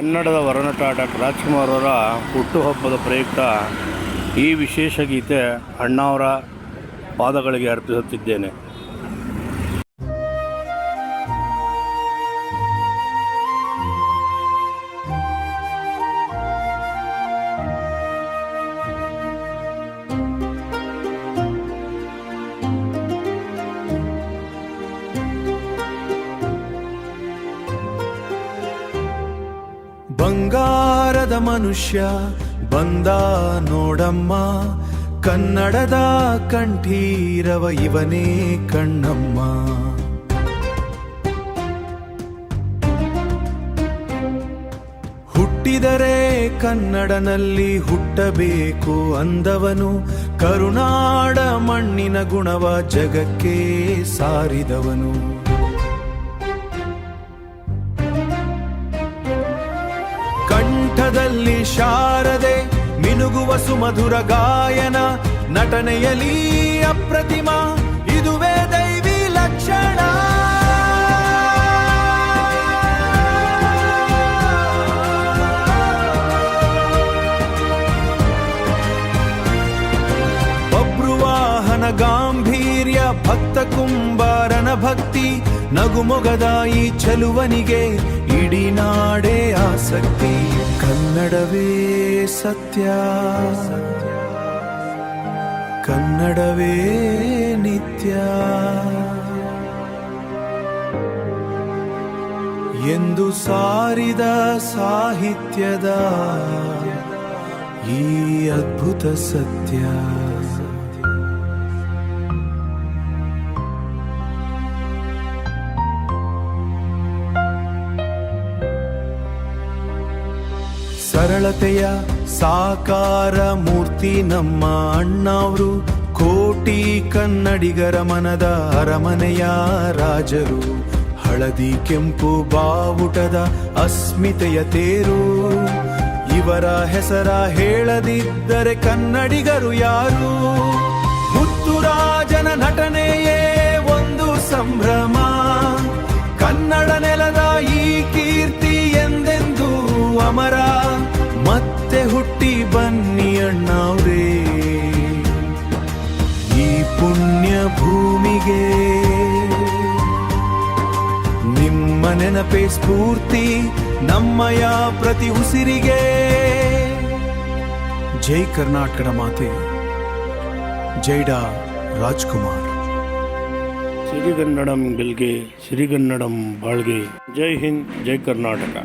ಕನ್ನಡದ ವರನಟ ಡಾಕ್ಟರ್ ರಾಜ್ಕುಮಾರ್ ಅವರ ಹುಟ್ಟುಹಬ್ಬದ ಪ್ರಯುಕ್ತ ಈ ವಿಶೇಷ ಗೀತೆ ಅಣ್ಣಾವರ ಪಾದಗಳಿಗೆ ಅರ್ಪಿಸುತ್ತಿದ್ದೇನೆ. ಬಂಗಾರದ ಮನುಷ್ಯ ಬಂದ ನೋಡಮ್ಮ, ಕನ್ನಡದ ಕಂಠೀರವ ಇವನೇ ಕಣ್ಣಮ್ಮ. ಹುಟ್ಟಿದರೆ ಕನ್ನಡನಲ್ಲಿ ಹುಟ್ಟಬೇಕು ಅಂದವನು, ಕರುನಾಡ ಮಣ್ಣಿನ ಗುಣವ ಜಗಕ್ಕೆ ಸಾರಿದವನು. ಕಂಠದಲ್ಲಿ ಶಾರದೆ ಮಿನುಗುವ ಸುಮಧುರ ಗಾಯನ, ನಟನೆಯಲ್ಲಿ ಅಪ್ರತಿಮ ಇದುವೇ ದೈವಿ ಲಕ್ಷಣ. ಬಬ್ರುವಾಹನ ಗಾಂಭೀರ್ಯ, ಭಕ್ತ ಕುಂಬಾರನ ಭಕ್ತಿ, ನಗುಮೊಗದ ಈ ಚಲುವನಿಗೆ ಇಡೀ ನಾಡೇ ಆಸಕ್ತಿ. ಕನ್ನಡವೇ ಸತ್ಯ, ಕನ್ನಡವೇ ನಿತ್ಯ ಎಂದು ಸಾರಿದ ಸಾಹಿತ್ಯದ ಈ ಅದ್ಭುತ ಸತ್ಯ. ಸರಳತೆಯ ಸಾಕಾರ ಮೂರ್ತಿ ನಮ್ಮ ಅಣ್ಣಾವ್ರು, ಕೋಟಿ ಕನ್ನಡಿಗರ ಮನದ ಅರಮನೆಯ ರಾಜರು. ಹಳದಿ ಕೆಂಪು ಬಾವುಟದ ಅಸ್ಮಿತೆಯ ತೇರು, ಇವರ ಹೆಸರ ಹೇಳದಿದ್ದರೆ ಕನ್ನಡಿಗರು ಯಾರು? ಮುತ್ತುರಾಜನ ನಟನೆಯೇ ಒಂದು ಸಂಭ್ರಮ, ಕನ್ನಡ ನೆಲದ ಈ ಕೀರ್ತಿ ಎಂದೆಂದೂ ಅಮರ. ಮತ್ತೆ ಹುಟ್ಟಿ ಬನ್ನಿ ಅಣ್ಣಾವ್ರೇ ಈ ಪುಣ್ಯ ಭೂಮಿಗೆ, ನಿಮ್ಮ ನೆನಪೇ ಸ್ಫೂರ್ತಿ ನಮ್ಮಯ ಪ್ರತಿ ಉಸಿರಿಗೆ. ಜೈ ಕರ್ನಾಟಕದ ಮಾತೆ, ಜೈಡಾ ರಾಜ್ಕುಮಾರ್. ಸಿರಿಗನ್ನಡಂ ಗೆಲ್ಗೆ, ಸಿರಿಗನ್ನಡಂ ಬಾಳ್ಗೆ. ಜೈ ಹಿಂದ್, ಜೈ ಕರ್ನಾಟಕ.